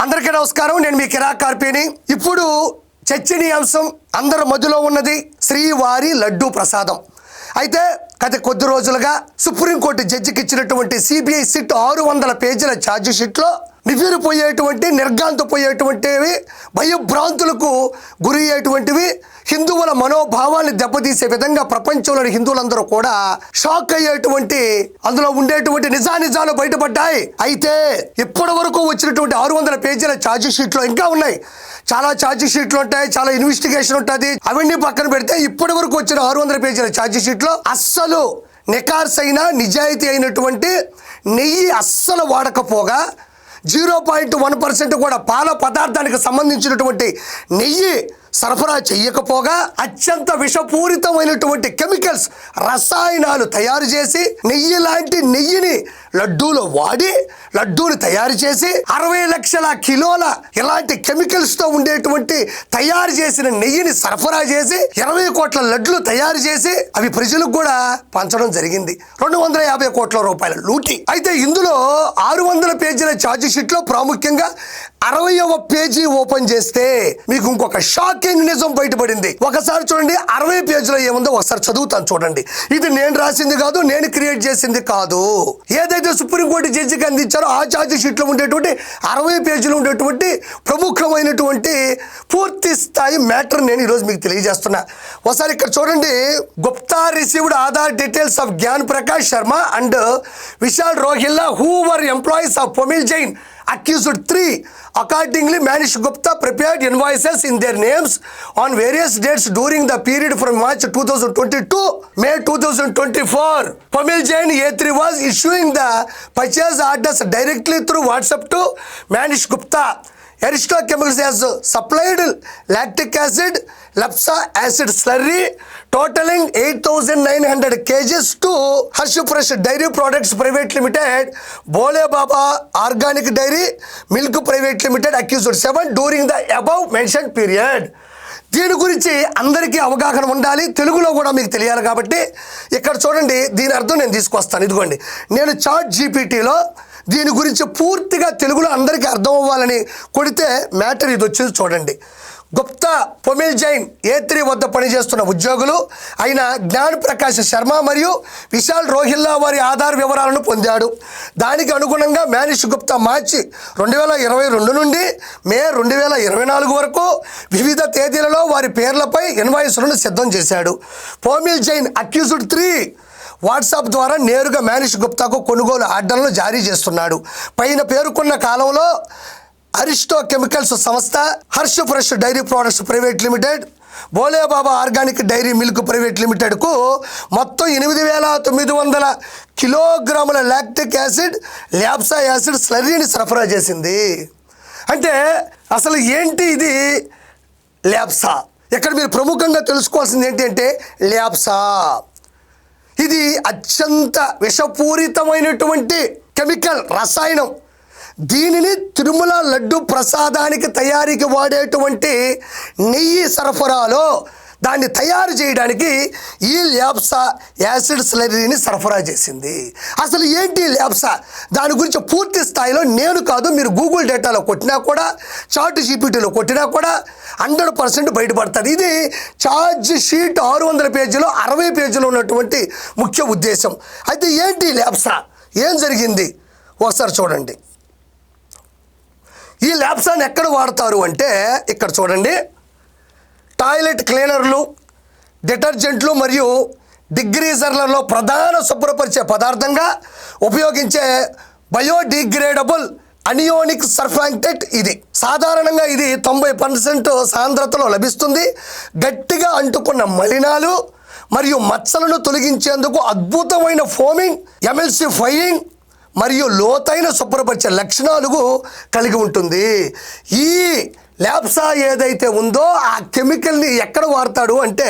అందరికీ నమస్కారం. నేను మీ కిరా కార్పేని. ఇప్పుడు చర్చనీయాంశం అందరి మధ్యలో ఉన్నది శ్రీవారి లడ్డూ ప్రసాదం. అయితే గత కొద్ది రోజులుగా సుప్రీంకోర్టు జడ్జికి ఇచ్చినటువంటి సిబిఐ సిట్ 600 పేజీల ఛార్జ్ షీట్లో నివ్వెరపోయేటువంటి నిర్గాంతపోయేటువంటివి, భయభ్రాంతులకు గురి అయ్యేటువంటివి, హిందువుల మనోభావాన్ని దెబ్బతీసే విధంగా ప్రపంచంలోని హిందువులందరూ కూడా షాక్ అయ్యేటువంటి అందులో ఉండేటువంటి నిజాలు బయటపడ్డాయి. అయితే ఇప్పటి వరకు వచ్చినటువంటి 600 పేజీల ఛార్జ్ షీట్లో ఇంకా ఉన్నాయి. చాలా ఛార్జ్ షీట్లు ఉంటాయి, చాలా ఇన్వెస్టిగేషన్ ఉంటుంది. అవన్నీ పక్కన పెడితే ఇప్పటి వరకు వచ్చిన 600 పేజీల ఛార్జ్ షీట్లో అస్సలు నికార్సైన నిజాయితీ అయినటువంటి నెయ్యి అస్సలు వాడకపోగా 0.1% కూడా పాల పదార్థానికి సంబంధించినటువంటి నెయ్యి సరఫరా చెయ్యకపోగా అత్యంత విషపూరితమైనటువంటి కెమికల్స్, రసాయనాలు తయారు చేసి నెయ్యి లాంటి నెయ్యిని లడ్డూలో వాడి లడ్డూని తయారు చేసి 60 లక్షల కిలోల ఇలాంటి కెమికల్స్ తో ఉండేటువంటి తయారు చేసిన నెయ్యిని సరఫరా చేసి 20 కోట్ల లడ్లు తయారు చేసి అవి ప్రజలకు కూడా పంచడం జరిగింది. 250 కోట్ల రూపాయల లూటి. అయితే ఇందులో 600 పేజీల ఛార్జ్ షీట్ లో ప్రాముఖ్యంగా 60వ పేజీ ఓపెన్ చేస్తే మీకు ఇంకొక షాకింగ్ నిజం బయటపడింది. ఒకసారి చూడండి, 60 పేజీలో ఏముందో ఒకసారి చదువుతాను చూడండి. ఇది నేను రాసింది కాదు, నేను క్రియేట్ చేసింది కాదు. ఏదైతే సుప్రీంకోర్టు జడ్జికి అందించారో ఆ ఛార్జ్ షీట్లో ఉండేటువంటి 60 పేజీలు ఉండేటువంటి ప్రముఖమైనటువంటి పూర్తి స్థాయి మ్యాటర్ నేను ఈరోజు మీకు తెలియజేస్తున్నా. ఒకసారి ఇక్కడ చూడండి. Gupta received Aadhaar details of Gyan Prakash Sharma and Vishal Rohilla who were employees of Pomil Jain accused 3. Accordingly, Manish Gupta prepared invoices in their names on various dates during the period from March 2020 to May 2024. Pomil Jain A3 was issuing the purchase orders directly through WhatsApp to Manish Gupta. Aristo Chemicals has supplied lactic acid, Lapsa acid slurry totaling 8,900 kgs to Harsh Fresh Dairy Products Private Limited, Bole Baba Organic Dairy Milk Private Limited, accused 7 during the above mentioned period. దీని గురించి అందరికీ అవగాహన ఉండాలి, తెలుగులో కూడా మీకు తెలియాలి. కాబట్టి ఇక్కడ చూడండి, దీని అర్థం నేను తీసుకొస్తాను. ఇదిగోండి, నేను చాట్ జీపీటీలో దీని గురించి పూర్తిగా తెలుగులో అందరికీ అర్థం అవ్వాలని కొడితే మ్యాటర్ ఇది వచ్చింది చూడండి. గుప్తా పొమిల్ జైన్ A3 వద్ద పనిచేస్తున్న ఉద్యోగులు అయిన జ్ఞాన్ ప్రకాష్ శర్మ మరియు విశాల్ రోహిల్లా వారి ఆధార్ వివరాలను పొందాడు. దానికి అనుగుణంగా మానిష్ గుప్తా మార్చి 2022 నుండి మే 2024 వరకు వివిధ తేదీలలో వారి పేర్లపై ఇన్వాయిస్లను సిద్ధం చేశాడు. పొమిల్ జైన్ అక్యూజ్డ్ 3 వాట్సాప్ ద్వారా నేరుగా మానిష్ గుప్తాకు కొనుగోలు ఆర్డర్లను జారీ చేస్తున్నాడు. పైన పేర్కొన్న కాలంలో అరిస్టో కెమికల్స్ సంస్థ, Harsh fresh dairy products private limited, Bhole Baba organic dairy milk private లిమిటెడ్కు మొత్తం 8,900 కిలోగ్రాముల లాక్టిక్ యాసిడ్, ల్యాప్సా యాసిడ్ స్లర్రీని సరఫరా చేసింది. అంటే అసలు ఏంటి ఇది ల్యాప్సా? ఇక్కడ మీరు ప్రముఖంగా తెలుసుకోవాల్సింది ఏంటి అంటే ల్యాప్సా ఇది అత్యంత విషపూరితమైనటువంటి కెమికల్, రసాయనం. దీనిని తిరుమల లడ్డు ప్రసాదానికి తయారీకి వాడేటువంటి నెయ్యి సరఫరాలో దాన్ని తయారు చేయడానికి ఈ ల్యాప్సా యాసిడ్ స్లర్రీని సరఫరా చేసింది. అసలు ఏంటి ల్యాప్సా? దాని గురించి పూర్తి స్థాయిలో నేను కాదు, మీరు గూగుల్ డేటాలో కొట్టినా కూడా, చాట్ జీపీటీలో కొట్టినా కూడా 100% బయటపడుతుంది. ఇది ఛార్జ్ షీట్ 600 పేజీలో 60 పేజీలో ఉన్నటువంటి ముఖ్య ఉద్దేశం. అయితే ఏంటి ల్యాప్సా, ఏం జరిగింది ఒకసారి చూడండి. ఈ ల్యాప్సాని ఎక్కడ వాడతారు అంటే ఇక్కడ చూడండి, టాయిలెట్ క్లీనర్లు, డిటర్జెంట్లు మరియు డిగ్రీజర్లలో ప్రధాన శుభ్రపరిచే పదార్థంగా ఉపయోగించే బయోడిగ్రేడబుల్ అనియోనిక్ సర్ఫాంక్టేట్. ఇది సాధారణంగా ఇది 90% సాంద్రతలో లభిస్తుంది. గట్టిగా అంటుకున్న మలినాలు మరియు మచ్చలను తొలగించేందుకు అద్భుతమైన ఫోమింగ్, ఎమిల్సిఫైయింగ్ మరియు లోతైన శుభ్రపరిచే లక్షణాలు కలిగి ఉంటుంది. ఈ ల్యాప్సా ఏదైతే ఉందో ఆ కెమికల్ని ఎక్కడ వాడతాడు అంటే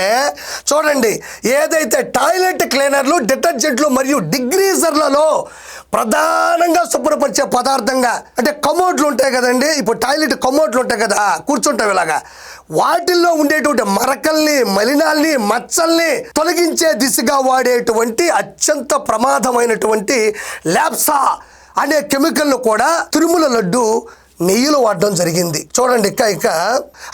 చూడండి, ఏదైతే టాయిలెట్ క్లీనర్లు, డిటర్జెంట్లు మరియు డిగ్రీజర్లలో ప్రధానంగా శుభ్రపరిచే పదార్థంగా, అంటే కమోడ్లు ఉంటాయి కదండి, ఇప్పుడు టాయిలెట్ కమోడ్లు ఉంటాయి కదా, కూర్చుంటాం ఇలాగా, వాటిల్లో ఉండేటువంటి మరకల్ని, మలినాల్ని, మచ్చల్ని తొలగించే దిశగా వాడేటువంటి అత్యంత ప్రమాదమైనటువంటి ల్యాప్సా అనే కెమికల్ను కూడా తిరుమల లడ్డు నెయ్యిలో వాడడం జరిగింది. చూడండి ఇంకా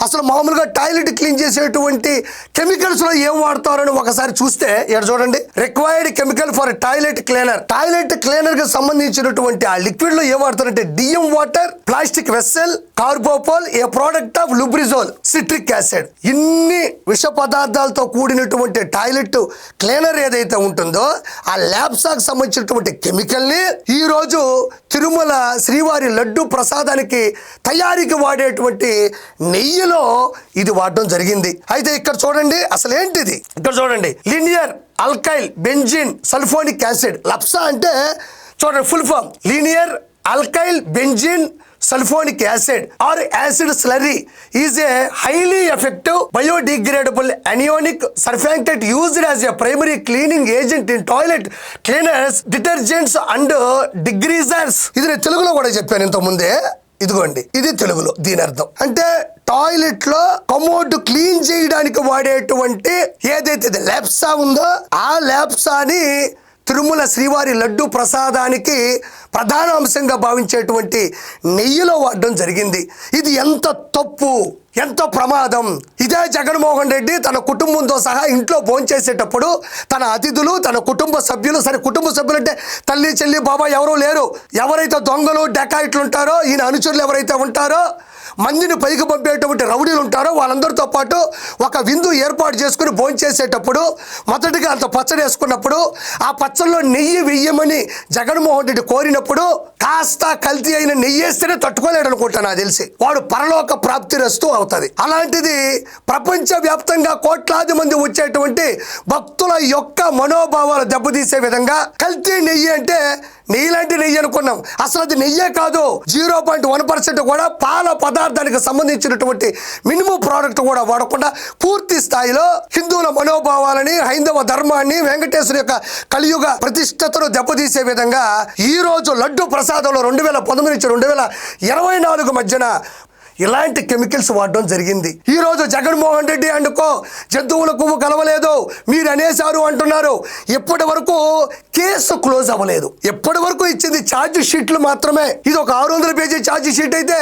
అసలు మామూలుగా టాయిలెట్ క్లీన్ చేసేటువంటి కెమికల్స్ లో ఏం వాడతారని ఒకసారి చూస్తే ఇక్కడ చూడండి, required chemical for toilet cleaner. Toilet cleaner కి సంబంధించినటువంటి ఆ లిక్విడ్ లో ఏం వాడతారంటే DM water, plastic vessel, carbopol, a product of Lubrizol, citric acid. ఇన్ని విష పదార్థాలతో కూడినటువంటి టాయిలెట్ క్లీనర్ ఏదైతే ఉంటుందో ఆ ల్యాబ్సాకు సంబంధించినటువంటి కెమికల్ ని ఈ రోజు తిరుమల శ్రీవారి లడ్డు ప్రసాదానికి తయారీకి వాడేటువంటి నెయ్యిలో ఇది వాడడం జరిగింది. అయితే ఇక్కడ చూడండి అసలు ఏంటిది, ఇక్కడ చూడండి linear alkyl benzene sulphonic acid. LABSA అంటే చూడండి full form linear alkyl benzene sulfonic acid or acid slurry is a highly effective biodegradable anionic surfactant used as a primary cleaning agent in toilet cleaners, detergents and degreasers. ఇది నేను తెలుగులో కూడా చెప్పాను ఇంత ముందే. ఇదిగోండి ఇది తెలుగులో దీని అర్థం అంటే టాయిలెట్ లో కమోడ్ క్లీన్ చేయడానికి వాడేటువంటి ఏదైతే ల్యాప్సా ఉందో ఆ ల్యాప్సాని తిరుమల శ్రీవారి లడ్డు ప్రసాదానికి ప్రధాన అంశంగా భావించేటువంటి నెయ్యిలో వాడడం జరిగింది. ఇది ఎంత తప్పు, ఎంత ప్రమాదం. ఇదే జగన్మోహన్ రెడ్డి తన కుటుంబంతో సహా ఇంట్లో భోంచేసేటప్పుడు తన అతిథులు, తన కుటుంబ సభ్యులు, సరే కుటుంబ సభ్యులు అంటే తల్లి చెల్లి బాబా ఎవరూ లేరు, ఎవరైతే దొంగలు డెకాయిట్లు ఉంటారో, ఈయన అనుచరులు ఎవరైతే ఉంటారో, మందిని పైకి పంపేటువంటి రౌడీలు ఉంటారో వాళ్ళందరితో పాటు ఒక విందు ఏర్పాటు చేసుకుని భోంచేసేటప్పుడు మొదటిగా అంత పచ్చడి వేసుకున్నప్పుడు ఆ పచ్చడిలో నెయ్యి వెయ్యమని జగన్మోహన్ రెడ్డి కోరినప్పుడు కాస్త కల్తీ అయిన నెయ్యి వేస్తేనే తట్టుకోలేడు అనుకుంటా నాకు తెలిసి. వాడు పరలోక ప్రాప్తి రస్తూ అవుతుంది. అలాంటిది ప్రపంచ వ్యాప్తంగా కోట్లాది మంది వచ్చేటువంటి భక్తుల యొక్క మనోభావాలు దెబ్బతీసే విధంగా కల్తీ నెయ్యి అంటే నెయ్యిలాంటి నెయ్యి అనుకున్నాం, అసలు అది నెయ్యే కాదు. 0.1% కూడా పాల పదార్థానికి సంబంధించినటువంటి మినిమం ప్రోడక్ట్ కూడా వాడకుండా పూర్తి స్థాయిలో హిందువుల మనోభావాలని, హైందవ ధర్మాన్ని, వెంకటేశ్వర యొక్క కలియుగ ప్రతిష్టతను దెబ్బతీసే విధంగా ఈ రోజు లడ్డు ప్రసాదంలో 2019 నుంచి 2024 మధ్యన ఇలాంటి కెమికల్స్ వాడడం జరిగింది. ఈ రోజు జగన్మోహన్ రెడ్డి అండుకో జంతువుల కొవ్వు కలవలేదు మీరు అనేశారు అంటున్నారు. ఇప్పటి వరకు కేసు క్లోజ్ అవ్వలేదు. ఎప్పటి వరకు ఇచ్చింది ఛార్జ్ షీట్లు మాత్రమే. ఇది ఒక 600 పేజీ ఛార్జ్ షీట్ అయితే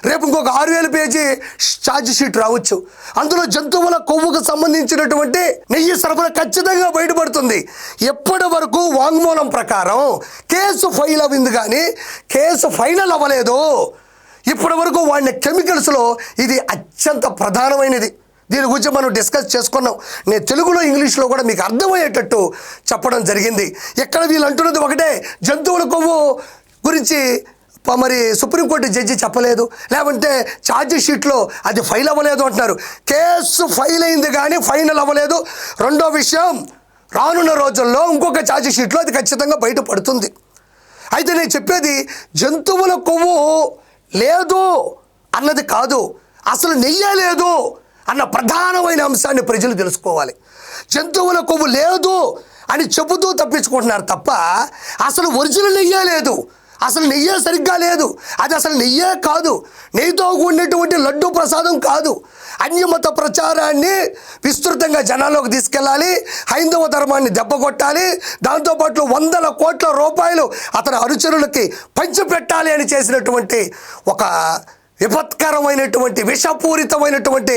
రేపు ఇంకొక 6000 పేజీ ఛార్జ్ షీట్ రావచ్చు. అందులో జంతువుల కొవ్వుకు సంబంధించినటువంటి నెయ్యి సరఫరా ఖచ్చితంగా బయటపడుతుంది. ఎప్పటి వరకు వాంగ్మూలం ప్రకారం కేసు ఫైల్ అయింది కానీ కేసు ఫైనల్ అవ్వలేదు. ఇప్పటి వరకు వాడిన కెమికల్స్లో ఇది అత్యంత ప్రధానమైనది. దీని గురించి మనం డిస్కస్ చేసుకున్నాం. నేను తెలుగులో ఇంగ్లీష్లో కూడా మీకు అర్థమయ్యేటట్టు చెప్పడం జరిగింది. ఇక్కడ వీళ్ళు అంటున్నది ఒకటే, జంతువుల కొవ్వు గురించి మరి సుప్రీంకోర్టు జడ్జి చెప్పలేదు, లేకుంటే ఛార్జ్ షీట్లో అది ఫైల్ అవ్వలేదు అంటున్నారు. కేసు ఫైల్ అయింది కానీ ఫైనల్ అవ్వలేదు. రెండో విషయం, రానున్న రోజుల్లో ఇంకొక ఛార్జ్ షీట్లో అది ఖచ్చితంగా బయటపడుతుంది. అయితే నేను చెప్పేది జంతువుల కొవ్వు లేదు అన్నది కాదు, అసలు నెయ్యే లేదు అన్న ప్రధానమైన అంశాన్ని ప్రజలు తెలుసుకోవాలి. జంతువుల కొవ్వు లేదు అని చెబుతూ తప్పించుకుంటున్నారు తప్ప అసలు ఒరిజినల్ నెయ్యే లేదు, అసలు నెయ్యే సరిగ్గా లేదు, అది అసలు నెయ్యే కాదు, నెయ్యితో కూడినటువంటి లడ్డు ప్రసాదం కాదు. అన్యమత ప్రచారాన్ని విస్తృతంగా జనాల్లోకి తీసుకెళ్ళాలి, హైందవ ధర్మాన్ని దెబ్బకొట్టాలి, దాంతోపాటు 100 కోట్ల రూపాయలు అతని అనుచరులకి పంచిపెట్టాలి అని చేసినటువంటి ఒక విపత్కరమైనటువంటి విషపూరితమైనటువంటి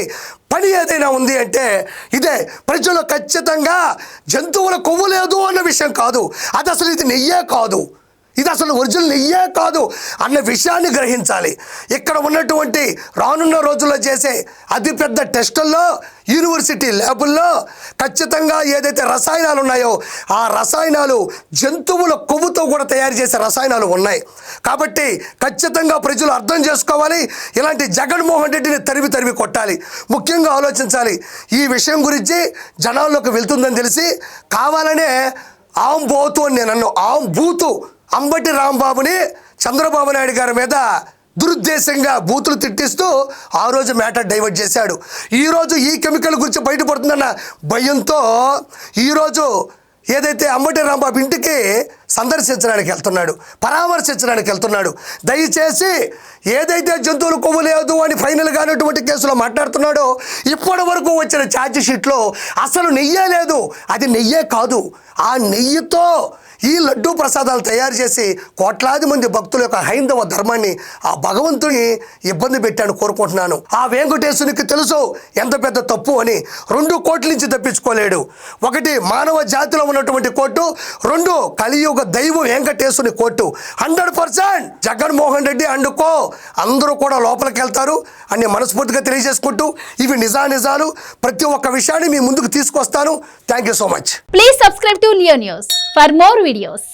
పని ఏదైనా ఉంది అంటే ఇదే. ప్రజలు ఖచ్చితంగా జంతువుల కొవ్వు లేదు అన్న విషయం కాదు, అది అసలు ఇది నెయ్యే కాదు, ఇది అసలు ఒరిజినల్ నెయ్యే కాదు అన్న విషయాన్ని గ్రహించాలి. ఇక్కడ ఉన్నటువంటి రానున్న రోజుల్లో చేసే అతిపెద్ద టెస్టుల్లో, యూనివర్సిటీ ల్యాబుల్లో ఖచ్చితంగా ఏదైతే రసాయనాలు ఉన్నాయో ఆ రసాయనాలు జంతువుల కొవ్వుతో కూడా తయారు చేసే రసాయనాలు ఉన్నాయి. కాబట్టి ఖచ్చితంగా ప్రజలు అర్థం చేసుకోవాలి. ఇలాంటి జగన్మోహన్ రెడ్డిని తరిమి కొట్టాలి. ముఖ్యంగా ఆలోచించాలి. ఈ విషయం గురించి జనాల్లోకి వెళ్తుందని తెలిసి కావాలనే ఆంబోతు అని నేను అన్నాను. ఆంబూతు అంబటి రాంబాబుని చంద్రబాబు నాయుడు గారి మీద దురుద్దేశంగా బూతులు తిట్టిస్తూ ఆ రోజు మ్యాటర్ డైవర్ట్ చేశాడు. ఈరోజు ఈ కెమికల్ గురించి బయటపడుతుందన్న భయంతో ఈరోజు ఏదైతే అంబటి రాంబాబు ఇంటికి సందర్శించడానికి వెళ్తున్నాడు, పరామర్శించడానికి వెళ్తున్నాడు. దయచేసి ఏదైతే జంతువులు కొవ్వు లేదు అని ఫైనల్గా అనేటువంటి కేసులో మాట్లాడుతున్నాడో ఇప్పటి వరకు వచ్చిన ఛార్జ్ షీట్లో అసలు నెయ్యే లేదు, అది నెయ్యే కాదు. ఆ నెయ్యితో ఈ లడ్డూ ప్రసాదాలు తయారు చేసి కోట్లాది మంది భక్తుల యొక్క హైందవ ధర్మాన్ని ఆ భగవంతుని ఇబ్బంది పెట్టాను కోరుకుంటున్నాను. ఆ వెంకటేశ్వరునికి తెలుసు ఎంత పెద్ద తప్పు అని. 2 కోట్ల నుంచి తప్పించుకోలేడు. 1 మానవ జాతిలో ఉన్నటువంటి కోర్టు, 2 కలియుగ దైవం వెంకటేశ్వరుని కోర్టు. 100% జగన్మోహన్ రెడ్డి అండుకో అందరూ కూడా లోపలికి వెళ్తారు అని మనస్ఫూర్తిగా తెలియజేసుకుంటూ ఇవి నిజాలు ప్రతి ఒక్క విషయాన్ని మీ ముందుకు తీసుకొస్తాను. Thank you so much. Please subscribe to Leo news for more videos.